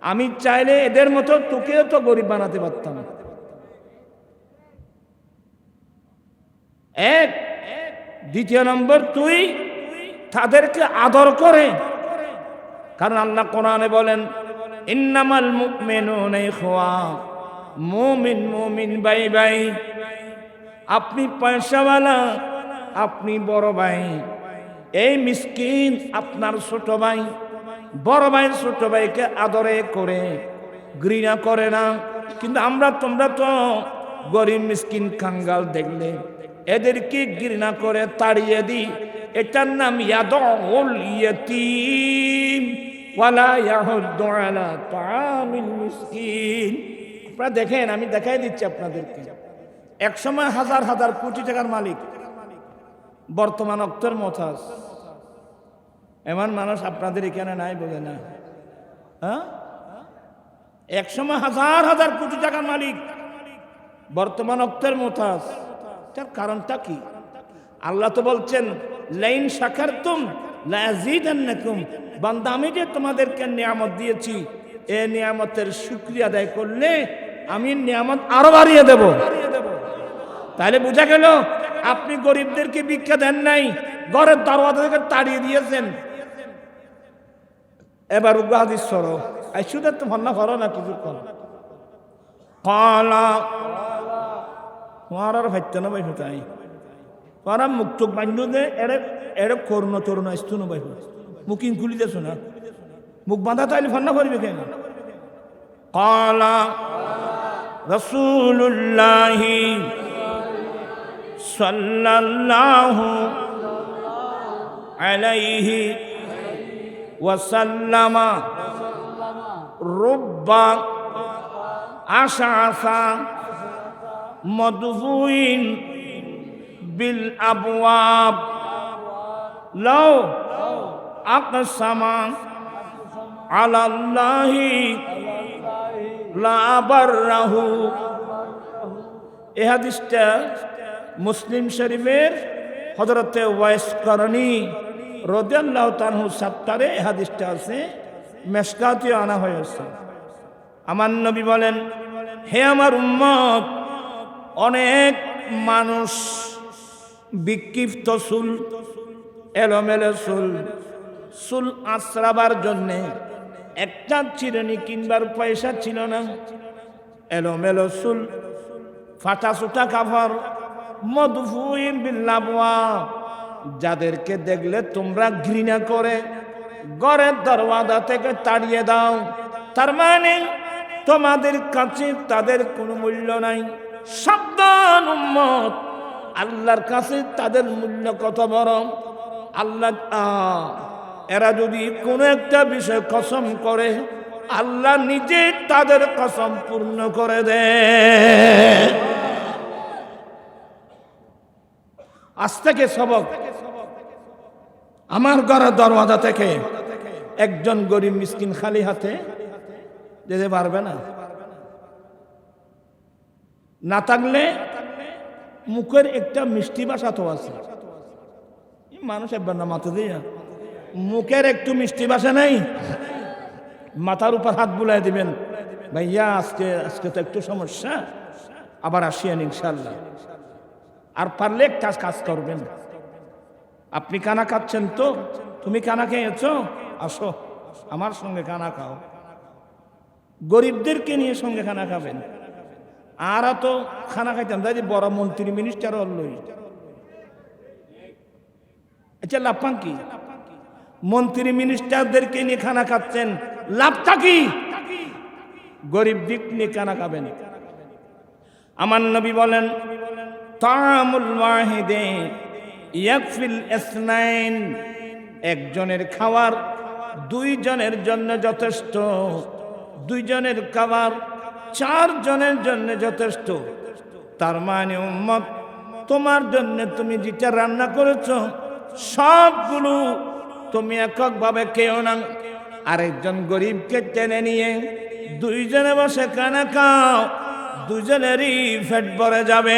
আমি চাইলে এদের মতো তোকেও তো গরিব বানাতে পারতাম। এক দ্বিতীয় নম্বর, তুই তাদেরকে আদর করে, কারণ আল্লাহ কোরআনে বলেন ইন্নামাল মুমিনুনা ইখওয়া, মুমিন মুমিন ভাই ভাই। আপনি পয়সাওয়ালা, আপনি বড় ভাই, এই মিসকিন আপনার ছোট ভাই, বড় ভাই ছোট ভাইকে আদরে করে, ঘৃণা করে না। কিন্তু তোমরা তো গরিব মিসকিন কাঙ্গাল দেখলে এদেরকে ঘৃণা করে তাড়িয়ে দিই। এটার নাম ইয়াদউল ইয়াতীম ওয়ালা ইয়াহুদ্দু আলা তাআমিল মিসকিন। আপনারা দেখেন, আমি দেখাই দিচ্ছি আপনাদেরকে। একসময় হাজার হাজার কোটি টাকার মালিক, বর্তমান অক্তের মতাজ এমন মানুষ আপনাদের এখানে নাই, বোঝে না? হ্যাঁ, একসময় হাজার হাজার কোটি টাকার মালিক, বর্তমান অক্তের মুতাজ, তার কারণটা কি? আল্লাহ তো বলছেন লাইন শাকারতুম লাযীদান্নাকুম, বান্দা আমি যে তোমাদেরকে নিয়ামত দিয়েছি এই নিয়ামতের শুকরিয়া আদায় করলে আমি নিয়ামত আরো বাড়িয়ে দেব। তাহলে বোঝা গেল আপনি গরিবদেরকে ভিক্ষা দেন নাই, ঘরের দরওয়াজা থেকে তাড়িয়ে দিয়েছেন। এবার হাদিস সরো আইসুদের তো ভান্না করো না কিছু কর কালা আর ভাইতে না ভাই তাই ওরা মুখ চোখ বান্ধ দে এরে করুন তরুণ আসতো না ভাই মুখিং খুলি দেছো না মুখ বাঁধা তাইলে ফান্না করবে কেন? কালা রাসূলুল্লাহি সাল্লাল্লাহু আলাইহি ওয়াসাল্লামা রুব্বা আশআসা মদফুইন বিল আবওয়াব লাউ আকসামা আলাল্লাহি লা আবাররাহু। এই হাদিসটা মুসলিম শরীফের হযরতে ওয়াইস করনী রাদিয়াল্লাহু তাআলা সাত্তারে এই হাদিসটা আছে, মেশকাতে আনা হয়েছে। আমার নবী বলেন, হে আমার উম্মত, অনেক মানুষ বিক্ষিপ্ত চুল, এলোমেলো চুল আশ্রাবার জন্যে একটা চিরুনি কিনবার পয়সা ছিল না, এলোমেলো চুল, ফাটা সুটা কাপড়, মদফুইন বিল আবওয়াব, যাদেরকে দেখলে তোমরা ঘৃণা করে ঘরের দরওয়াজা থেকে তাড়িয়ে দাও। তার মানে তোমাদের কাছে তাদের কোনো মূল্য নাই। সাবধান উম্মত, আল্লাহর কাছে তাদের মূল্য কত বড়। আল্লাহ এরা যদি কোনো একটা বিষয় কসম করে, আল্লাহ নিজে তাদের কসম পূর্ণ করে দেয়। আজ থেকে সবক, আমার ঘরের দরওয়াজা থেকে একজন গরিব মিসকিন খালি হাতে যেতে পারবে না। না থাকলে মুখের একটা মিষ্টি ভাষা তো আছে, মানুষ একবার না মাথা দিয়ে মুখের একটু মিষ্টি ভাষা নেই, মাথার উপর হাত বুলাই দিবেন, ভাইয়া আজকে তো একটু সমস্যা, আবার আসিয়েন ইনশাল্লাহ। আর পারলে একটা কাজ করবেন, আপনি কানা খাচ্ছেন তো, তুমি কানা খেয়েছো, আসো আমার সঙ্গে খানা খাও। গরিবদেরকে নিয়ে সঙ্গে খানা খাবেন। আর তো খানা খাইতাম তাই বড় মন্ত্রী মিনিস্টার হলই, আচ্ছা লাভটা কি? মন্ত্রী মিনিস্টারদেরকে নিয়ে খানা খাচ্ছেন, লাভটা কি? গরিব দিক নিয়ে খানা খাবেন। আমার নবী বলেন, তাআমুল ওয়াহিদে ইয়াকফিল ইসনাইন, একজনের খাবার দুইজনের জন্য যথেষ্ট, দুইজনের খাবার চারজনের জন্য যথেষ্ট। তার মানে উম্মত, তোমার জন্য তুমি যেটা রান্না করেছো সবগুলো তুমি এককভাবে খেও না, আরেকজন গরিবকে টেনে নিয়ে দুইজনে বসে খানা খাও, দুজনেরই পেট ভরে যাবে।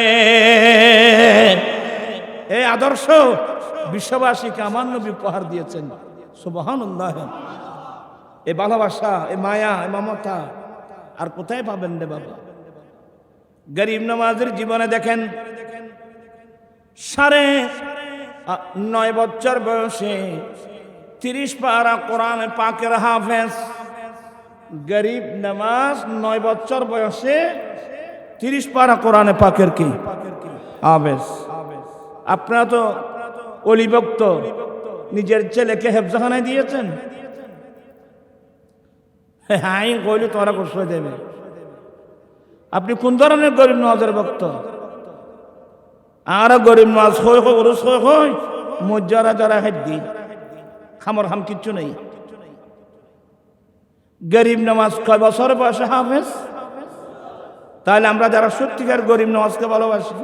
এই আদর্শ বিশ্ববাসীকে আমার নবী উপহার দিয়েছেন। সুবহানাল্লাহ। এই ভালোবাসা, এই মায়া, এই মমতা আর কোথায় পাবেন রে বাবা? গরিব নওয়াজের জীবনে দেখেন, 9.5 বছর বয়সে 30 পারা কোরআন পাকের হাফেজ। গরিব নওয়াজ 9 বছর বয়সে 30 পারা কোরআন পাকের কি হাফেজ। আপনারা তো অলিভক্ত, নিজের ছেলেকে হেফজখানায় দিয়েছেন। হ্যাঁ কইলে তোরা কষ্ট দেবে। আপনি কোন ধরনের গরিব নওয়াজের ভক্ত? আর গরিব নওয়াজ হই ওরস হই মজ্জারা যারা হেদ্দি খামর হাম কিচ্ছু নেই। গরিব নওয়াজ কয় বছর বয়সে হাফেজ? তাহলে আমরা যারা সত্যিকার গরিব নওয়াজকে ভালোবাসি,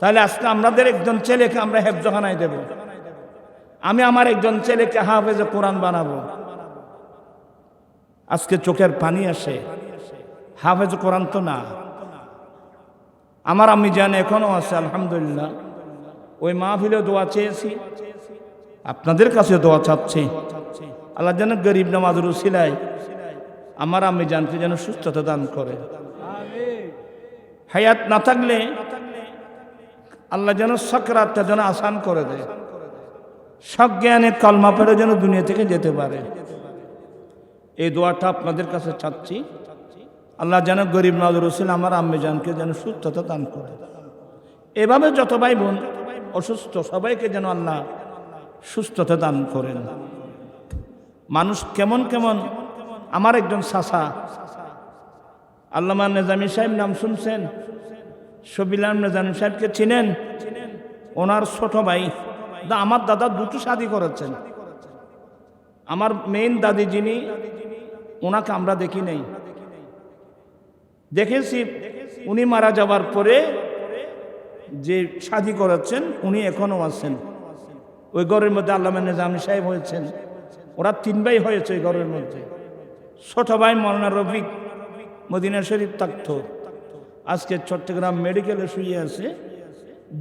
তাহলে আজকে আমাদের একজন ছেলেকে আমরা হেফজখানায় দেব। আমি আমার একজন ছেলেকে হাফেজে কোরআন বানাবো। আজকে চোখের পানি আসে। হাফেজ কোরআন তো না, আমার আম্মি জান এখনো আছে আলহামদুলিল্লাহ। ওই মাহফিলে দোয়া চেয়েছি, আপনাদের কাছে দোয়া চাচ্ছি, আল্লাহ যেন গরিব নামাজের উসিলায় আমার আম্মি জানকে যেন সুস্থতা দান করে। হায়াত না থাকলে আল্লাহ যেন সাকরাতটা যেন আসান করে দেয়, সজ্ঞানে কলমা পড়ে যেন দুনিয়া থেকে যেতে পারে। এই দোয়াটা আপনাদের কাছে চাচ্ছি, আল্লাহ যেন গরিব নওয়াজের উসিলা আমার আম্মি জানকে যেন সুস্থতা দান করে। এভাবে যত ভাই বোন অসুস্থ সবাইকে যেন আল্লাহ সুস্থতা দান করেন। মানুষ কেমন কেমন, আমার একজন চাচা আল্লামা নেজামী সাহেব নাম শুনছেন? শবিলাম নেজামী সাহেবকে চিনেন? ওনার ছোট ভাই, আমার দাদা দুটো শাদী করেছেন। আমার মেইন দাদি যিনি, ওনাকে আমরা দেখি নাই, দেখেছি উনি মারা যাবার পরে যে শাদী করেছেন উনি এখনো আছেন। ওই ঘরের মধ্যে আল্লামা নেজামী সাহেব হয়েছেন। ওরা 3 ভাই হয়েছে ওই ঘরের মধ্যে। ছোট ভাই মৌলানা রফিক মদিনা শরীফ থাকতো, আজকে চট্টগ্রাম মেডিকেলে শুয়ে আছে,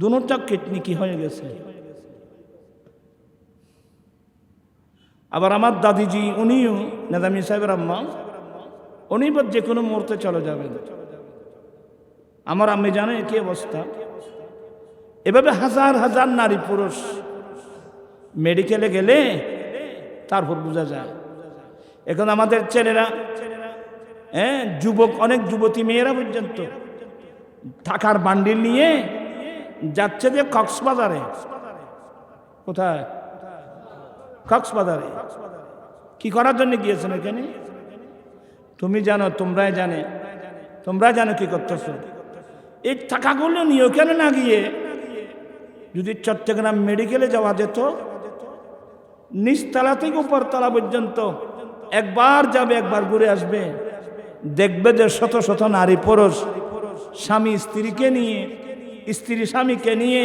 দুটা কিডনি কি হয়ে গেছে। আবার আমার দাদিজি, উনিও নেজামী সাহেবের আম্মা, উনি যে কোনো মুহূর্তে চলে যাবেন। আমার আম্মি জানে কি অবস্থা। এভাবে হাজার হাজার নারী পুরুষ মেডিকেলে গেলে তারপর বোঝা যায়। এখন আমাদের ছেলেরা, যুবক, অনেক যুবতী মেয়েরা পর্যন্ত টাকার বান্ডিল নিয়ে যাচ্ছে যে কক্সবাজারে। কোথায়? কক্সবাজারে। কি করার জন্য গিয়েছেন এখানে? তুমি জানো, তোমরাই জানো কি করতেছ। এই টাকাগুলো নিয়ে ওখানে না গিয়ে যদি চট্টগ্রাম মেডিকেলে যাওয়া যেত, নিচতলা থেকে উপরতলা পর্যন্ত একবার যাবে, একবার ঘুরে আসবে, দেখবে যে শত শত নারী পুরুষ স্বামী স্ত্রীকে নিয়ে, স্ত্রী স্বামীকে নিয়ে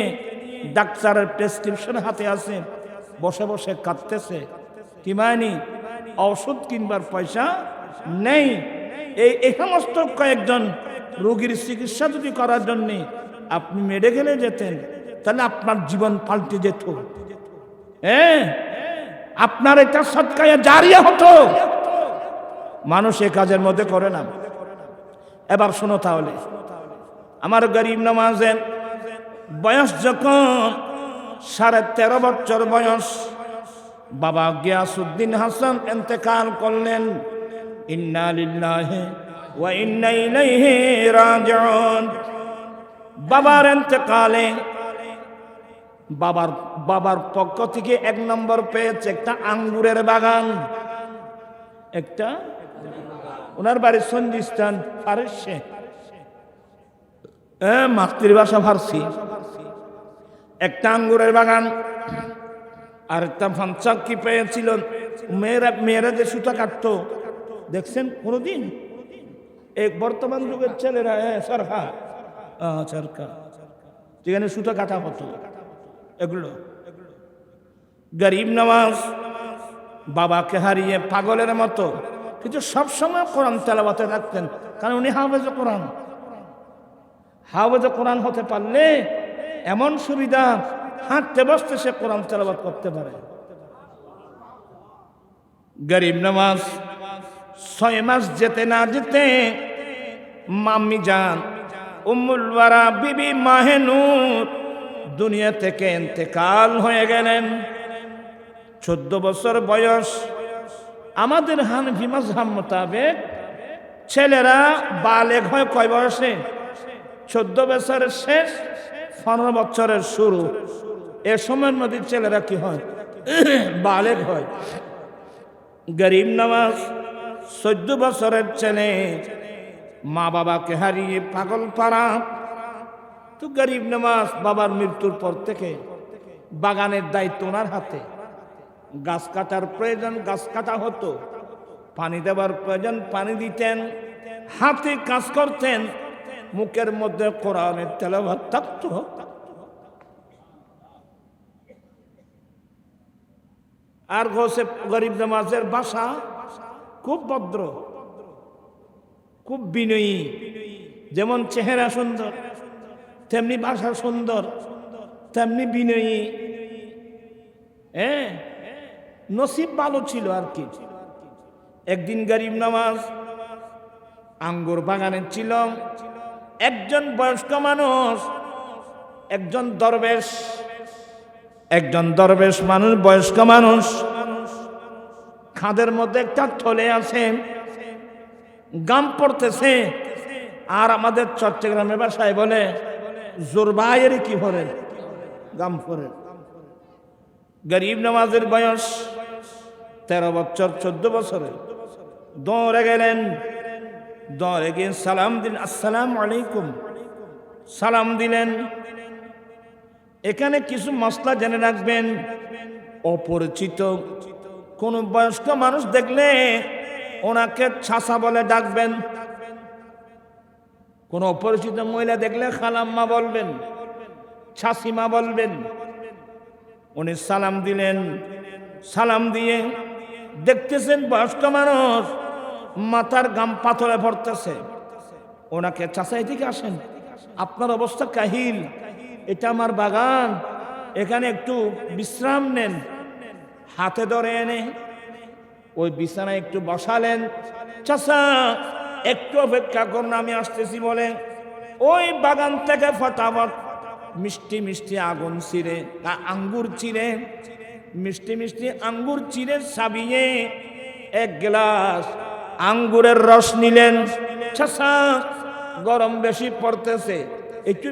ডাক্তারের প্রেসক্রিপশন হাতে আছে, বসে বসে কাঁদতেছে। কি মানি? ওষুধ কিনবার পয়সা নেই। এই সমস্ত কয়েকজন রোগীর চিকিৎসা যদি করার জন্যে আপনি মেডিকেলে যেতেন, তাহলে আপনার জীবন পাল্টে যেত। আপনার এটা সদকায়ে জারিয়া হতো। মানুষ এ কাজের মধ্যে করে না। এবার শোনো তাহলে, আমার গরিব নামাজের বয়স যখন 13.5 বছর বয়স, বাবা গিয়াসউদ্দিন হাসান ইন্তেকাল করলেন। ইন্না লিল্লাহি ওয়া ইন্না ইলাইহি রাজিউন। বাবার ইন্তেকালে বাবার পক্ষ থেকে 1 নম্বর পেয়েছে একটা আঙ্গুরের বাগান। একটা, ওনার বাড়ি সঞ্জিস্তান, ফারসে, মাতৃভাষা ফার্সি। একটা আঙ্গুরের বাগান আর একটা ফাঞ্চা কি পেয়েছিল। মেয়েরা যে সুতা কাটতো দেখছেন কোনদিন? এক বর্তমান যুগের ছেলেরা চরকা যেখানে সুতা কাটা হতো, এগুলো। গরিব নওয়াজ বাবাকে হারিয়ে পাগলের মতো, কিন্তু সবসময় কোরআন তেলাওয়াতে রাখতেন, কারণ উনি হাফেজে কোরআন। হাফেজে কোরআন হতে পারলে এমন সুবিধা, হাঁটতে বসতে সে কোরআন তেলাওয়াত করতে পারে। গরিব নওয়াজ 6 মাস যেতে না যেতে মাম্মি জান উম্মুল ওয়ারা বিবি মাহে নূর দুনিয়া থেকে ইন্তেকাল হয়ে গেলেন। 14 বছর বয়স। আমাদের হানফি মাযহাব মোতাবেক ছেলেরা বালেগ হয় কয় বয়সে? 14 বছরের শেষ, 15 বছরের শুরু। এ সময়ের মধ্যে ছেলেরা কি হয়? বালেগ হয়। গরিব নওয়াজ 14 বছরের ছেলে, মা বাবাকে হারিয়ে পাগল পারা। তো গরিব নওয়াজ বাবার মৃত্যুর পর থেকে বাগানের দায়িত্ব ওনার হাতে। গাছ কাটার প্রয়োজন গাছ কাটা হতো, পানি দেওয়ার প্রয়োজন পানি দিতেন, হাতে কাজ করতেন, মুখের মধ্যে কোরআনের তেলাওয়াত থাকতো। আর গোসে গরিব নওয়াজের ভাষা খুব ভদ্র, খুব বিনয়ী। যেমন চেহারা সুন্দর, তেমনি ভাষা সুন্দর, তেমনি বিনয়ী। নসিব ভালো ছিল আর কি। একদিন গরিব নওয়াজ আঙ্গুর বাগানে ছিল। একজন বয়স্ক মানুষ, একজন দরবেশ মানুষ, বয়স্ক মানুষ, খাদের মধ্যে একটা থলে আছে, গাম পড়তেছে। আর আমাদের চট্টগ্রামের ভাষায় বলে জোরবাইয়ের কি ভরে, গাম পরে। গরিব নওয়াজের বয়স 13 বছর 14 বছরের। দৌড়ে গেলেন, দৌড়ে গিয়ে সালাম দিলেন, আসসালামু আলাইকুম, সালাম দিলেন। এখানে কিছু মসলা জেনে রাখবেন, অপরিচিত কোন বয়স্ক মানুষ দেখলে ওনাকে চাচা বলে ডাকবেন। কোন অপরিচিত মহিলা দেখলে খালাম্মা বলবেন, ছাসিমা বলবেন। উনি সালাম দিলেন, সালাম দিয়ে দেখতেছেন বয়স্ক মানুষ মাথার গাম পাথরে ভরতেছে। ওনাকে চাচা এদিকে আসেন, আপনার অবস্থা কাহিল, এটা আমার বাগান, এখানে একটু বিশ্রাম নেন। হাতে ধরে এনে ওই বিছানায় একটু বসালেন। চাচা একটু অপেক্ষা করুন, আমি আসতেছি বলে ওই বাগান থেকে ফটাফট মিষ্টি মিষ্টি আঙ্গুর চিড়ে, মিষ্টি মিষ্টি আঙ্গুর চিড়ে সাবিয়ে এক গ্লাস আঙ্গুরের রস নিলেন। চাচা গরম বেশি পড়তেছে, একটু